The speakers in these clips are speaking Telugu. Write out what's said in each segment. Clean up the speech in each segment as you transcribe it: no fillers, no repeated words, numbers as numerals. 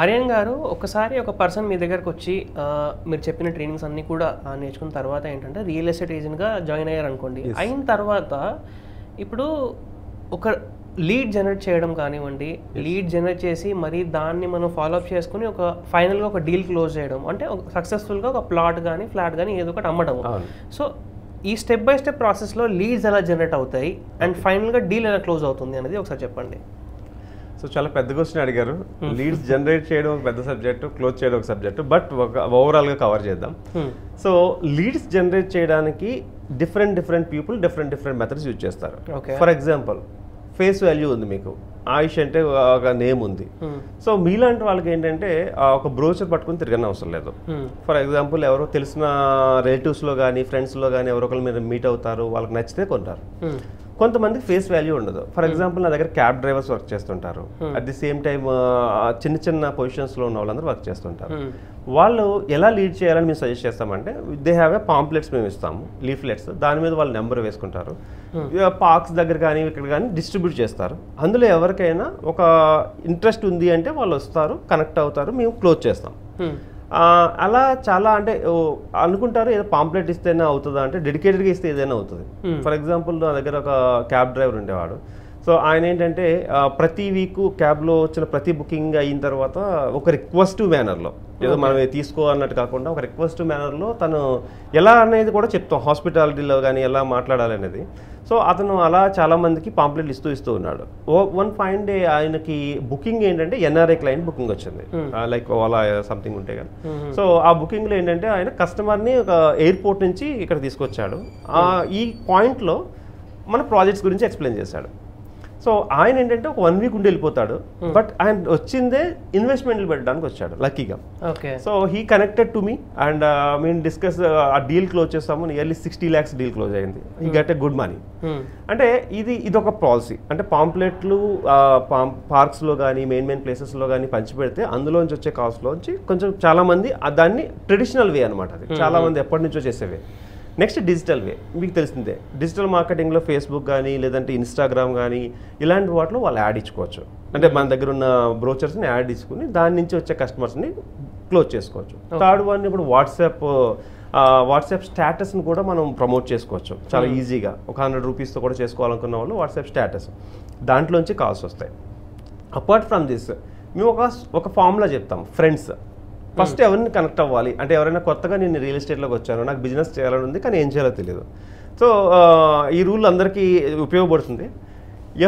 ఆర్యన్ గారు ఒకసారి ఒక పర్సన్ మీ దగ్గరకు వచ్చి మీరు చెప్పిన ట్రైనింగ్స్ అన్నీ కూడా నేర్చుకున్న తర్వాత ఏంటంటే రియల్ ఎస్టేట్ ఏజెంట్గా జాయిన్ అయ్యారు అనుకోండి. అయిన తర్వాత ఇప్పుడు ఒక లీడ్ జనరేట్ చేయడం కానివ్వండి, లీడ్ జనరేట్ చేసి మరి దాన్ని మనం ఫాలోఅప్ చేసుకుని ఒక ఫైనల్గా ఒక డీల్ క్లోజ్ చేయడం, అంటే సక్సెస్ఫుల్గా ఒక ప్లాట్ కానీ ఫ్లాట్ కానీ ఏదో ఒకటి అమ్మడం. సో ఈ స్టెప్ బై స్టెప్ ప్రాసెస్లో లీడ్స్ ఎలా జనరేట్ అవుతాయి అండ్ ఫైనల్గా డీల్ ఎలా క్లోజ్ అవుతుంది అనేది ఒకసారి చెప్పండి. సో చాలా పెద్ద క్వశ్చన్ అడిగారు. లీడ్స్ జనరేట్ చేయడం ఒక పెద్ద సబ్జెక్టు, క్లోజ్ చేయడం ఒక సబ్జెక్టు, బట్ ఒక ఓవరాల్గా కవర్ చేద్దాం. సో లీడ్స్ జనరేట్ చేయడానికి different people different methods use చేస్తారు. ఫర్ ఎగ్జాంపుల్ ఫేస్ వాల్యూ ఉంది, మీకు ఆయుష్ అంటే ఒక నేమ్ ఉంది. సో మీలాంటి వాళ్ళకి ఏంటంటే ఒక బ్రోచర్ పట్టుకుని తిరగని అవసరం లేదు. ఫర్ ఎగ్జాంపుల్ ఎవరో తెలిసిన రిలేటివ్స్లో కానీ ఫ్రెండ్స్లో కానీ ఎవరో ఒకరు మీరు మీట్ అవుతారు, వాళ్ళకి నచ్చితే కొంటారు. కొంతమంది ఫేస్ వాల్యూ ఉండదు. ఫర్ ఎగ్జాంపుల్ నా దగ్గర క్యాబ్ డ్రైవర్స్ వర్క్ చేస్తుంటారు, అట్ ది సేమ్ టైమ్ చిన్న పొజిషన్స్లో ఉన్న వాళ్ళందరూ వర్క్ చేస్తుంటారు. వాళ్ళు ఎలా లీడ్ చేయాలని మేము సజెస్ట్ చేస్తామంటే దే హ్యావ్ ఏ పాంప్లెట్స్ మేము ఇస్తాము, లీఫ్లెట్స్, దాని మీద వాళ్ళు నెంబర్ వేసుకుంటారు. పార్క్స్ దగ్గర కానీ ఇక్కడ కానీ డిస్ట్రిబ్యూట్ చేస్తారు. అందులో ఎవరికైనా ఒక ఇంట్రెస్ట్ ఉంది అంటే వాళ్ళు వస్తారు, కనెక్ట్ అవుతారు, మేము క్లోజ్ చేస్తాం. అలా చాలా అంటే అనుకుంటారు ఏదో పాంప్లెట్ ఇస్తేనే అవుతుందా అంటే డెడికేటెడ్గా ఇస్తే ఏదైనా అవుతుంది. ఫర్ ఎగ్జాంపుల్ నా దగ్గర ఒక క్యాబ్ డ్రైవర్ ఉండేవాడు. సో ఆయన ఏంటంటే ప్రతి వీక్ క్యాబ్లో వచ్చిన ప్రతి బుకింగ్ అయిన తర్వాత ఒక రిక్వెస్ట్ మేనర్లో, ఏదో మనం తీసుకో అన్నట్టు కాకుండా ఒక రిక్వెస్ట్ మేనర్లో తను ఎలా అనేది కూడా చెప్తాం, హాస్పిటాలిటీలో కానీ ఎలా మాట్లాడాలి అనేది. సో అతను అలా చాలామందికి పాంప్లెట్లు ఇస్తూ ఉన్నాడు. వన్ ఫైన్ డే ఆయనకి బుకింగ్ ఏంటంటే ఎన్ఆర్ఐ క్లయింట్ బుకింగ్ వచ్చింది, లైక్ ఓలా సంథింగ్ ఉంటే కానీ. సో ఆ బుకింగ్లో ఏంటంటే ఆయన కస్టమర్ని ఒక ఎయిర్పోర్ట్ నుంచి ఇక్కడ తీసుకొచ్చాడు. ఈ పాయింట్లో మన ప్రాజెక్ట్స్ గురించి ఎక్స్ప్లెయిన్ చేశాడు. సో ఆయన ఏంటంటే ఒక 1 వీక్ ఉండి వెళ్ళిపోతాడు, బట్ ఆయన వచ్చిందే ఇన్వెస్ట్మెంట్లు పెట్టడానికి వచ్చాడు లక్కీగా. So he connected to me and మేము డిస్కస్ ఆ డీల్ క్లోజ్ చేస్తాము. నియర్లీ 60 lakhs డీల్ క్లోజ్ అయింది. He get a good money. అంటే ఇది ఒక పాలసీ. అంటే పాంప్లెట్లు పార్క్స్లో కానీ మెయిన్ ప్లేసెస్లో కానీ పంచిపెడితే అందులోంచి వచ్చే కాస్ట్లోంచి కొంచెం చాలామంది దాన్ని ట్రెడిషనల్ వే అనమాట, అది చాలామంది ఎప్పటి నుంచో చేసేవే. నెక్స్ట్ డిజిటల్ వే, మీకు తెలిసిందే డిజిటల్ మార్కెటింగ్లో ఫేస్బుక్ కానీ లేదంటే ఇన్స్టాగ్రామ్ కానీ ఇలాంటి వాటిలో వాళ్ళు యాడ్ ఇచ్చుకోవచ్చు. అంటే మన దగ్గర ఉన్న బ్రోచర్స్ని యాడ్ ఇచ్చుకుని దాని నుంచి వచ్చే కస్టమర్స్ని క్లోజ్ చేసుకోవచ్చు. థర్డ్ వన్ ఇప్పుడు వాట్సాప్ స్టేటస్ని కూడా మనం ప్రమోట్ చేసుకోవచ్చు చాలా ఈజీగా. ఒక 100 రూపీస్తో కూడా చేసుకోవాలనుకున్న వాళ్ళు వాట్సాప్ స్టేటస్, దాంట్లోంచి కాల్స్ వస్తాయి. అపార్ట్ ఫ్రమ్ దిస్ మేము ఒక ఫార్ములా చెప్తాం. ఫ్రెండ్స్ ఫస్ట్ ఎవరిని కనెక్ట్ అవ్వాలి అంటే ఎవరైనా కొత్తగా నేను రియల్ ఎస్టేట్లోకి వచ్చాను, నాకు బిజినెస్ చేయాలని ఉంది కానీ ఏం చేయాలో తెలియదు. సో ఈ రూల్ అందరికీ ఉపయోగపడుతుంది.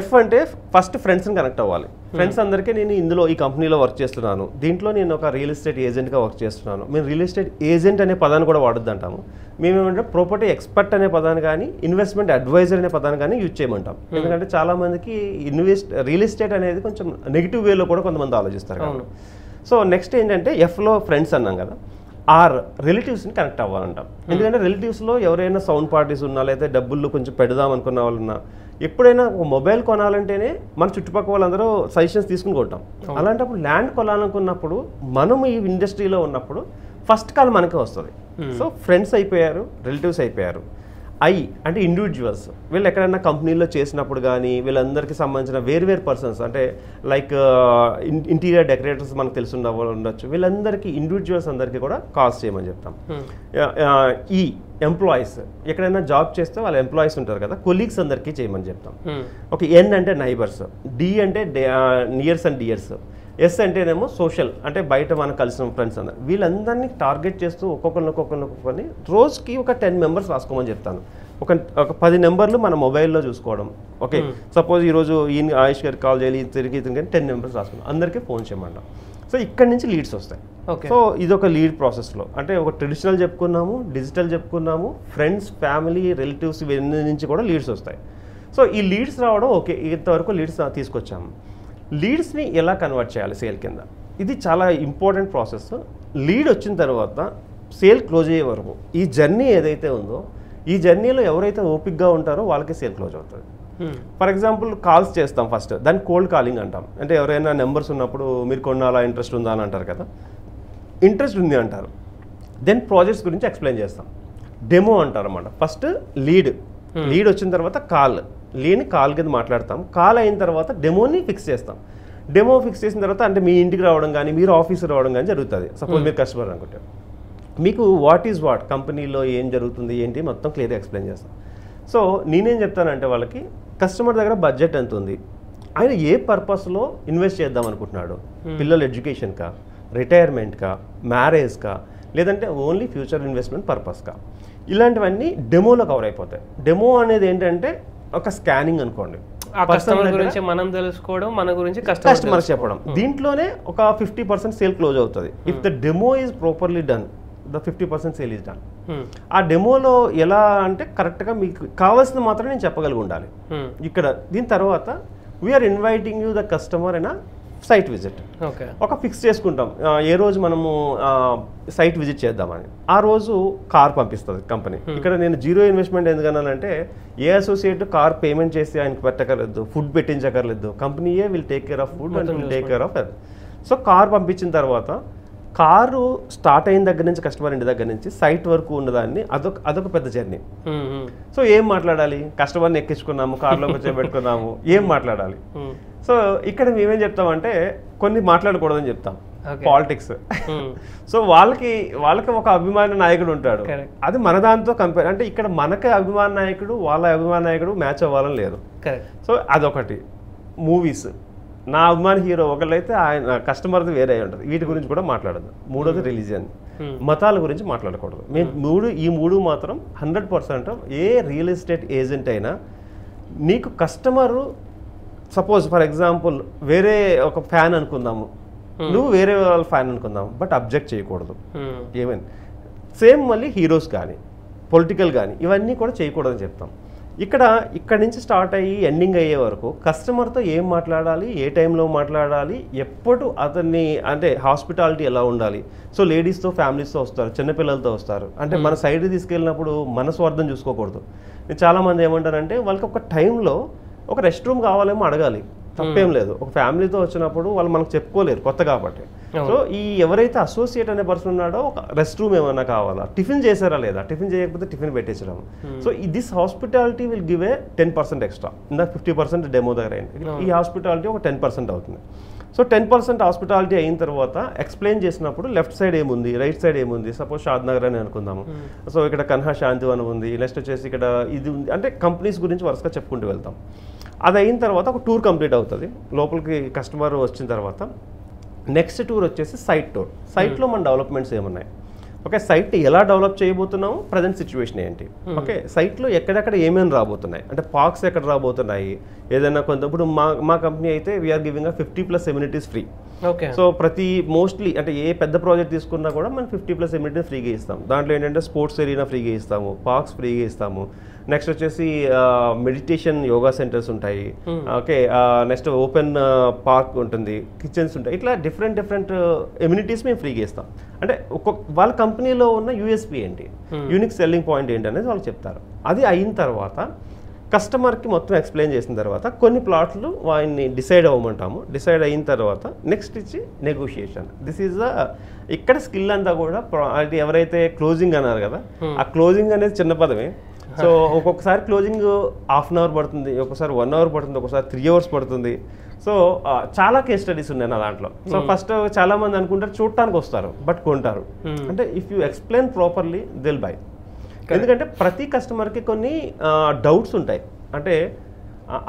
ఎఫ్ అంటే ఫస్ట్ ఫ్రెండ్స్ని కనెక్ట్ అవ్వాలి. ఫ్రెండ్స్ అందరికీ నేను ఇందులో ఈ కంపెనీలో వర్క్ చేస్తున్నాను, దీంట్లో నేను ఒక రియల్ ఎస్టేట్ ఏజెంట్గా వర్క్ చేస్తున్నాను. మేము రియల్ ఎస్టేట్ ఏజెంట్ అనే పదాన్ని కూడా వాడొద్దు అంటాము. మేమేమంటే ప్రాపర్టీ ఎక్స్పర్ట్ అనే పదాన్ని కానీ ఇన్వెస్ట్మెంట్ అడ్వైజర్ అనే పదాన్ని కానీ యూజ్ చేయమంటాం. ఎందుకంటే చాలామందికి రియల్ ఎస్టేట్ అనేది కొంచెం నెగిటివ్ వేలో కూడా కొంతమంది ఆలోచిస్తారు. సో నెక్స్ట్ ఏంటంటే ఎఫ్లో ఫ్రెండ్స్ అన్నాం కదా, ఆర్ రిలేటివ్స్ని కనెక్ట్ అవ్వాలంటాం. ఎందుకంటే రిలేటివ్స్లో ఎవరైనా సౌండ్ పార్టీస్ ఉన్నా లేదా డబ్బులు కొంచెం పెడదాం అనుకున్న వాళ్ళు ఉన్నా, ఎప్పుడైనా ఒక మొబైల్ కొనాలంటేనే మన చుట్టుపక్కల వాళ్ళందరూ సజెషన్స్ తీసుకుని కొంటాం. అలాంటప్పుడు ల్యాండ్ కొనాలనుకున్నప్పుడు మనం ఈ ఇండస్ట్రీలో ఉన్నప్పుడు ఫస్ట్ కాల్ మనకే వస్తుంది. సో ఫ్రెండ్స్ అయిపోయారు, రిలేటివ్స్ అయిపోయారు. ఐ అంటే ఇండివిజువల్స్, వీళ్ళు ఎక్కడైనా కంపెనీలో చేసినప్పుడు కానీ వీళ్ళందరికీ సంబంధించిన వేరు పర్సన్స్, అంటే లైక్ ఇంటీరియర్ డెకరేటర్స్ మనకు తెలిసి ఉండొచ్చు, వీళ్ళందరికీ ఇండివిజువల్స్ అందరికీ కూడా కాల్స్ చేయమని చెప్తాం. ఈ ఎంప్లాయీస్, ఎక్కడైనా జాబ్ చేస్తే వాళ్ళ ఎంప్లాయీస్ ఉంటారు కదా, కొలీగ్స్ అందరికీ చేయమని చెప్తాం. ఓకే, ఎన్ అంటే నైబర్స్, డి అంటే నియర్స్ అండ్ డియర్స్, ఎస్ అంటేనేమో సోషల్ అంటే బయట మనం కలిసిన ఫ్రెండ్స్ అందరు, వీళ్ళందరినీ టార్గెట్ చేస్తూ ఒక్కొక్కరిని రోజుకి ఒక 10 మెంబర్స్ రాసుకోమని చెప్తాను. ఒక 10 నెంబర్లు మన మొబైల్లో చూసుకోవడం. ఓకే, సపోజ్ ఈరోజు ఈయన ఆయుష్ గారికి కాల్ చేయాలి, తిరిగి 10 నెంబర్స్ రాసుకున్నాం, అందరికీ ఫోన్ చేయమంటాం. సో ఇక్కడి నుంచి లీడ్స్ వస్తాయి. సో ఇదొక లీడ్ ప్రాసెస్లో, అంటే ఒక ట్రెడిషనల్ చెప్పుకున్నాము, డిజిటల్ చెప్పుకున్నాము, ఫ్రెండ్స్, ఫ్యామిలీ, రిలేటివ్స్ ఇవన్నీ నుంచి కూడా లీడ్స్ వస్తాయి. సో ఈ లీడ్స్ రావడం ఓకే, ఇంతవరకు లీడ్స్ తీసుకొచ్చాము. లీడ్స్ని ఎలా కన్వర్ట్ చేయాలి సేల్ కింద, ఇది చాలా ఇంపార్టెంట్ ప్రాసెస్. లీడ్ వచ్చిన తర్వాత సేల్ క్లోజ్ అయ్యే వరకు ఈ జర్నీ ఏదైతే ఉందో, ఈ జర్నీలో ఎవరైతే ఓపిక్గా ఉంటారో వాళ్ళకి సేల్ క్లోజ్ అవుతుంది. ఫర్ ఎగ్జాంపుల్ కాల్స్ చేస్తాం ఫస్ట్, దాన్ని కోల్డ్ కాలింగ్ అంటాం. అంటే ఎవరైనా నెంబర్స్ ఉన్నప్పుడు మీరు కొనాలా, ఇంట్రెస్ట్ ఉందా అని అంటారు కదా, ఇంట్రెస్ట్ ఉంది అంటారు. దెన్ ప్రాజెక్ట్స్ గురించి ఎక్స్ప్లెయిన్ చేస్తాం. డెమో అంటారు అన్నమాట. ఫస్ట్ లీడ్ వచ్చిన తర్వాత లీడ్ని కాల్ కింద మాట్లాడతాం. కాల్ అయిన తర్వాత డెమోని ఫిక్స్ చేస్తాం. డెమో ఫిక్స్ చేసిన తర్వాత అంటే మీ ఇంటికి రావడం కానీ మీరు ఆఫీస్ రావడం కానీ జరుగుతుంది. సపోజ్ మీరు కస్టమర్ అనుకుంటే మీకు వాట్ ఈజ్ వాట్ కంపెనీలో ఏం జరుగుతుంది ఏంటి మొత్తం క్లియర్గా ఎక్స్ప్లెయిన్ చేస్తాను. సో నేనేం చెప్తానంటే వాళ్ళకి కస్టమర్ దగ్గర బడ్జెట్ ఎంత ఉంది, ఆయన ఏ పర్పస్లో ఇన్వెస్ట్ చేద్దాం అనుకుంటున్నాడు, పిల్లల ఎడ్యుకేషన్కా, రిటైర్మెంట్కా, మ్యారేజ్కా, లేదంటే ఓన్లీ ఫ్యూచర్ ఇన్వెస్ట్మెంట్ పర్పస్కా, ఇలాంటివన్నీ డెమోలో కవర్ అయిపోతాయి. డెమో అనేది ఏంటంటే ఒక స్కానింగ్ అనుకోండి, కస్టమర్ గురించి మనం తెలుసుకోవడం, మన గురించి కస్టమర్ చెప్పడం. దీంట్లోనే ఒక 50% సేల్ క్లోజ్ అవుతుంది. If the demo is properly done, the 50% sale is done. ఆ డెమోలో ఎలా అంటే కరెక్ట్గా మీకు కావాల్సింది మాత్రం నేను చెప్పగలిగి ఉండాలి. ఇక్కడ దీని తర్వాత we're inviting you the customer అయినా సైట్ విజిట్ ఒక ఫిక్స్ చేసుకుంటాం. ఏ రోజు మనము సైట్ విజిట్ చేద్దామని, ఆ రోజు కార్ పంపిస్తుంది కంపెనీ. ఇక్కడ నేను జీరో ఇన్వెస్ట్మెంట్ ఎందుకన్నానంటే ఏ అసోసియేట్ కార్ పేమెంట్ చేసి ఆయనకి పెట్టకర్లేదు, ఫుడ్ పెట్టించకర్లేదు, కంపెనీయే will take care of food and will take care of అది. సో కార్ పంపించిన తర్వాత కారు స్టార్ట్ అయిన దగ్గర నుంచి కస్టమర్ ఇంటి దగ్గర నుంచి సైట్ వరకు ఉన్నదాన్ని అదొక పెద్ద జర్నీ. సో ఏం మాట్లాడాలి, కస్టమర్ని ఎక్కించుకున్నాము, కార్లో కూర్చోబెట్టుకున్నాము, ఏం మాట్లాడాలి. సో ఇక్కడ మేమేం చెప్తామంటే కొన్ని మాట్లాడకూడదని చెప్తాం, పాలిటిక్స్. సో వాళ్ళకి ఒక అభిమాన నాయకుడు ఉంటాడు, అది మన దాంతో కంపేర్ అంటే ఇక్కడ మనకి అభిమాన నాయకుడు వాళ్ళ అభిమాన నాయకుడు మ్యాచ్ అవ్వాలని లేదు. సో అదొకటి. మూవీస్, నా అభిమాన హీరో ఒకళ్ళైతే ఆయన కస్టమర్ది వేరే ఉంటుంది, వీటి గురించి కూడా మాట్లాడదు. మూడోది రిలీజియన్, మతాల గురించి మాట్లాడకూడదు. ఈ మూడు మాత్రం 100% ఏ రియల్ ఎస్టేట్ ఏజెంట్ అయినా నీకు కస్టమరు సపోజ్ ఫర్ ఎగ్జాంపుల్ వేరే ఒక ఫ్యాన్ అనుకుందాము, నువ్వు వేరే వాళ్ళ ఫ్యాన్ అనుకుందాము, బట్ అబ్జెక్ట్ చేయకూడదు ఏమైనా. సేమ్ మళ్ళీ హీరోస్ కానీ పొలిటికల్ కానీ ఇవన్నీ కూడా చేయకూడదని చెప్తాం. ఇక్కడి నుంచి స్టార్ట్ అయ్యి ఎండింగ్ అయ్యే వరకు కస్టమర్తో ఏం మాట్లాడాలి, ఏ టైంలో మాట్లాడాలి, ఎప్పుడు అతన్ని అంటే హాస్పిటాలిటీ ఎలా ఉండాలి. సో లేడీస్తో ఫ్యామిలీస్తో వస్తారు, చిన్నపిల్లలతో వస్తారు, అంటే మన సైడ్ తీసుకెళ్ళినప్పుడు మన స్వార్థం చూసుకోకూడదు. చాలామంది ఏమంటారంటే వాళ్ళకి ఒక టైంలో ఒక రెస్ట్ రూమ్ కావాలేమో అడగాలి, తప్పేం లేదు. ఒక ఫ్యామిలీతో వచ్చినప్పుడు వాళ్ళు మనకు చెప్పుకోలేరు కొత్త కాబట్టి. సో ఈ ఎవరైతే అసోసియేట్ అనే పర్సన్ ఉన్నాడో ఒక రెస్ట్ రూమ్ ఏమన్నా కావాలా, టిఫిన్ చేశారా లేదా, టిఫిన్ చేయకపోతే టిఫిన్ పెట్టించడం. So this hospitality will give a 10% extra. ఇందా 50% డెమో దగ్గర అయింది, ఈ హాస్పిటాలిటీ ఒక 10% అవుతుంది. సో 10% హాస్పిటాలిటీ అయిన తర్వాత ఎక్స్ప్లెయిన్ చేసినప్పుడు లెఫ్ట్ సైడ్ ఏముంది, రైట్ సైడ్ ఏముంది, సపోజ్ షాద్ నగర్ అని అనుకుందాము. సో ఇక్కడ కన్హా శాంతివనం ఉంది, నెక్స్ట్ వచ్చేసి ఇక్కడ ఇది ఉంది, అంటే కంపెనీస్ గురించి వరుసగా చెప్పుకుంటూ వెళ్తాం. అది అయిన తర్వాత ఒక టూర్ కంప్లీట్ అవుతుంది. లోపలికి కస్టమర్ వచ్చిన తర్వాత నెక్స్ట్ టూర్ వచ్చేసి సైట్ టూర్. సైట్లో మన డెవలప్మెంట్స్ ఏమున్నాయి, ఓకే, సైట్ ఎలా డెవలప్ చేయబోతున్నాము, ప్రజెంట్ సిచ్యువేషన్ ఏంటి, ఓకే, సైట్లో ఎక్కడెక్కడ ఏమేమి రాబోతున్నాయి, అంటే పార్క్స్ ఎక్కడ రాబోతున్నాయి, ఏదైనా కొంత. ఇప్పుడు మా కంపెనీ అయితే we're giving 50+ amenities free. So mostly అంటే ఏ పెద్ద ప్రాజెక్ట్ తీసుకున్నా కూడా మనం 50+ ఎమ్యూనిటీస్ ఫ్రీగా ఇస్తాం. దాంట్లో ఏంటంటే స్పోర్ట్స్ ఏరియా ఫ్రీగా ఇస్తాము, పార్క్స్ ఫ్రీగా ఇస్తాము, నెక్స్ట్ వచ్చేసి మెడిటేషన్ యోగా సెంటర్స్ ఉంటాయి, ఓకే, నెక్స్ట్ ఓపెన్ పార్క్ ఉంటుంది, కిచెన్స్ ఉంటాయి, ఇట్లా డిఫరెంట్ ఎమ్యూనిటీస్ మేము ఫ్రీగా ఇస్తాం. అంటే వాళ్ళ కంపెనీలో ఉన్న యూఎస్పీ ఏంటి, యూనిక్ సెల్లింగ్ పాయింట్ ఏంటి అనేది వాళ్ళు చెప్తారు. అది అయిన తర్వాత కస్టమర్కి మొత్తం ఎక్స్ప్లెయిన్ చేసిన తర్వాత కొన్ని ప్లాట్లు వాడిని డిసైడ్ అవ్వమంటాము. డిసైడ్ అయిన తర్వాత నెక్స్ట్ ఇచ్చి నెగోషియేషన్. దిస్ ఈజ్ ఇక్కడ స్కిల్ అంతా కూడా అది ఎవరైతే క్లోజింగ్ అన్నారు కదా, ఆ క్లోజింగ్ అనేది చిన్న పదమే. సో ఒక్కొక్కసారి క్లోజింగ్ ½ అవర్ పడుతుంది, ఒక్కొక్కసారి 1 hour పడుతుంది, ఒక్కొక్కసారి 3 hours పడుతుంది. సో చాలా కేస్ స్టడీస్ ఉన్నాయి నా దాంట్లో. సో ఫస్ట్ చాలా మంది అనుకుంటారు చూడటానికి వస్తారు బట్ కొంటారు. అంటే if you explain properly they'll buy. ఎందుకంటే ప్రతి కస్టమర్కి కొన్ని డౌట్స్ ఉంటాయి, అంటే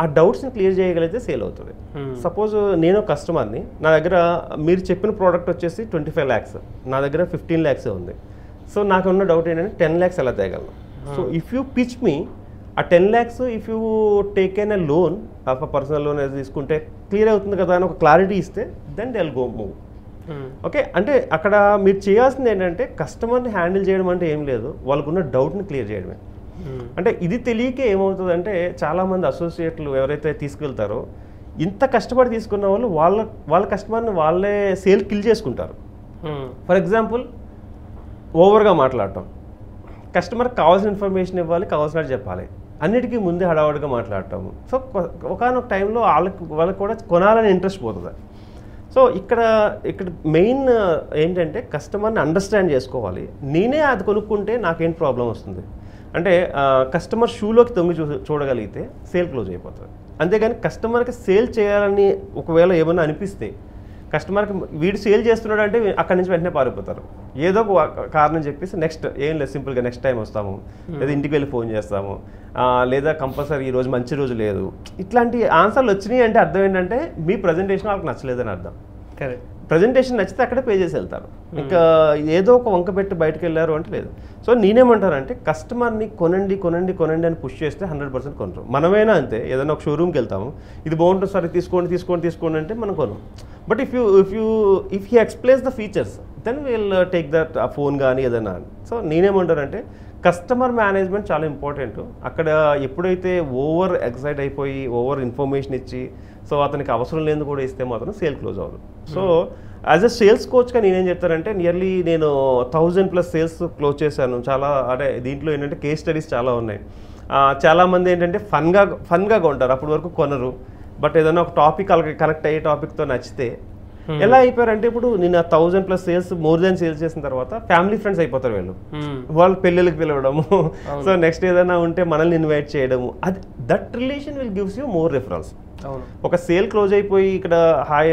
ఆ డౌట్స్ని క్లియర్ చేయగలిగితే సేల్ అవుతుంది. సపోజ్ నేను కస్టమర్ని, నా దగ్గర మీరు చెప్పిన ప్రోడక్ట్ వచ్చేసి 25 lakhs, నా దగ్గర 15 lakhs ఉంది. సో నాకు ఉన్న డౌట్ ఏంటంటే 10 lakhs ఎలా తేగలను. So if you pitch me ఆ 10 lakhs, if you taken a loan of personal loan తీసుకుంటే క్లియర్ అవుతుంది కదా అని ఒక క్లారిటీ ఇస్తే then they will go move. Okay, అంటే అక్కడ మీరు చేయాల్సింది ఏంటంటే కస్టమర్ని హ్యాండిల్ చేయడం అంటే ఏం లేదు, వాళ్ళకున్న డౌట్ని క్లియర్ చేయడమే. అంటే ఇది తెలియకే ఏమవుతుందంటే చాలామంది అసోసియేట్లు ఎవరైతే తీసుకెళ్తారో ఇంత కష్టపడి తీసుకున్న వాళ్ళు వాళ్ళ కస్టమర్ని వాళ్ళే సేల్ కిల్ చేసుకుంటారు. ఫర్ ఎగ్జాంపుల్ ఓవర్గా మాట్లాడటం, కస్టమర్కి కావాల్సిన ఇన్ఫర్మేషన్ ఇవ్వాలి, కావాల్సినట్టు చెప్పాలి, అన్నిటికీ ముందే హడావుడిగా మాట్లాడటము. సో ఒకనొక టైంలో వాళ్ళకి కూడా కొనాలని ఇంట్రెస్ట్ పోతుంది. సో ఇక్కడ మెయిన్ ఏంటంటే కస్టమర్ని అండర్స్టాండ్ చేసుకోవాలి. నేనే అది కొనుక్కుంటే నాకేం ప్రాబ్లం వస్తుంది అంటే కస్టమర్ షూలోకి తొంగి చూడగలిగితే సేల్ క్లోజ్ అయిపోతుంది. అంతేగాని కస్టమర్కి సేల్ చేయాలని ఒకవేళ ఏమన్నా అనిపిస్తే కస్టమర్కి వీడు సేల్ చేస్తున్నాడు అంటే అక్కడి నుంచి వెంటనే పారిపోతారు. ఏదో ఒక కారణం చెప్పేసి నెక్స్ట్ ఏం లేదు, సింపుల్గా నెక్స్ట్ టైం వస్తాము, లేదా ఇంటికి వెళ్ళి ఫోన్ చేస్తాము, లేదా కంపల్సరీ ఈరోజు మంచి రోజు లేదు, ఇట్లాంటి ఆన్సర్లు వచ్చినాయి అంటే అర్థం ఏంటంటే మీ ప్రజెంటేషన్ వాళ్ళకి నచ్చలేదని అర్థం. కరెక్ట్. ప్రజెంటేషన్ నచ్చితే అక్కడే పే చేసి వెళ్తారు. ఇంకా ఏదో ఒక వంక పెట్టి బయటకు వెళ్ళారు అంటే లేదు. సో నేనేమంటానంటే కస్టమర్ని కొనండి కొనండి కొనండి అని పుష్ చేస్తే 100% కొనరు. మనమైనా అంతే, ఏదైనా ఒక షోరూమ్కి వెళ్తాము, ఇది బాగుంటుంది సరే తీసుకోండి తీసుకోండి తీసుకోండి అంటే మనం కొనం. But if he explains the features then will take that ఆ ఫోన్ కానీ ఏదైనా. సో నేనేమంటానంటే కస్టమర్ మేనేజ్మెంట్ చాలా ఇంపార్టెంట్. అక్కడ ఎప్పుడైతే ఓవర్ ఎక్సైట్ అయిపోయి ఓవర్ ఇన్ఫర్మేషన్ ఇచ్చి సో అతనికి అవసరం లేని కూడా ఇస్తే మాత్రం సేల్ క్లోజ్ అవ్వదు. సో యాజ్ అ సేల్స్ కోచ్గా నేనేం చెప్తానంటే నియర్లీ నేను 1000+ సేల్స్ క్లోజ్ చేశాను. చాలా అంటే దీంట్లో ఏంటంటే కేస్ స్టడీస్ చాలా ఉన్నాయి. చాలామంది ఏంటంటే ఫన్గా కొంటారు, అప్పటి వరకు కొనరు. బట్ ఏదైనా ఒక టాపిక్ కనెక్ట్ అయ్యే టాపిక్తో నచ్చితే ఎలా అయిపోయారంటే ఇప్పుడు నేను 1000+ సేల్స్ మోర్ దాన్ సేల్స్ చేసిన తర్వాత ఫ్యామిలీ ఫ్రెండ్స్ అయిపోతారు వీళ్ళు. వాళ్ళు పెళ్ళిళ్ళకి పిలవడము, సో నెక్స్ట్ ఏదైనా ఉంటే మనల్ని ఇన్వైట్ చేయడము, అది that relation will gives you more referrals. ఒక సేల్ క్లోజ్ అయిపోయి ఇక్కడ హాయ్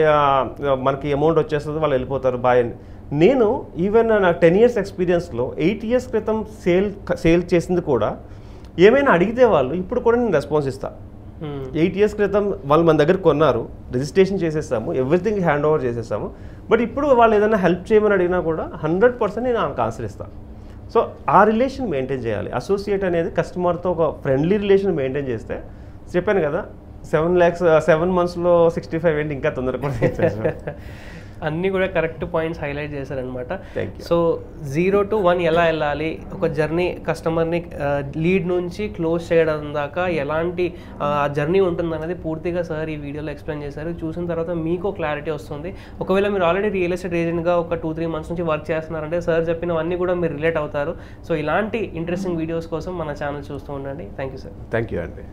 మనకి అమౌంట్ వచ్చేస్తుంది వాళ్ళు వెళ్ళిపోతారు బాయ్ అని. నేను ఈవెన్ నా 10 years ఎక్స్పీరియన్స్లో 8 years క్రితం సేల్ చేసింది కూడా ఏమైనా అడిగితే వాళ్ళు ఇప్పుడు కూడా నేను రెస్పాన్స్ ఇస్తాను. 8 years క్రితం వాళ్ళు మన దగ్గర కొన్నారు, రిజిస్ట్రేషన్ చేసేస్తాము, ఎవ్రీథింగ్ హ్యాండ్ ఓవర్ చేసేస్తాము. బట్ ఇప్పుడు వాళ్ళు ఏదైనా హెల్ప్ చేయమని అడిగినా కూడా 100% నేను ఆమెకు ఆన్సర్ ఇస్తాను. సో ఆ రిలేషన్ మెయింటైన్ చేయాలి. అసోసియేట్ అనేది కస్టమర్తో ఒక ఫ్రెండ్లీ రిలేషన్ మెయింటైన్ చేస్తే చెప్పాను కదా 7 monthsలో 65 ఏంటి ఇంకా తొందరగా అన్నీ కూడా కరెక్ట్ పాయింట్స్ హైలైట్ చేశారనమాట. సో 0 to 1 ఎలా వెళ్ళాలి, ఒక జర్నీ కస్టమర్ని లీడ్ నుంచి క్లోజ్ చేయడం దాకా ఎలాంటి జర్నీ ఉంటుందన్నది పూర్తిగా సార్ ఈ వీడియోలో ఎక్స్ప్లెయిన్ చేశారు. చూసిన తర్వాత మీకు క్లారిటీ వస్తుంది. ఒకవేళ మీరు ఆల్రెడీ రియల్ ఎస్టేట్ ఏజెంట్గా ఒక 2-3 months నుంచి వర్క్ చేస్తున్నారంటే సార్ చెప్పినవన్నీ కూడా మీరు రిలేట్ అవుతారు. సో ఇలాంటి ఇంట్రెస్టింగ్ వీడియోస్ కోసం మన ఛానల్ చూస్తూ ఉండండి. Thank you sir. Thank you అండి.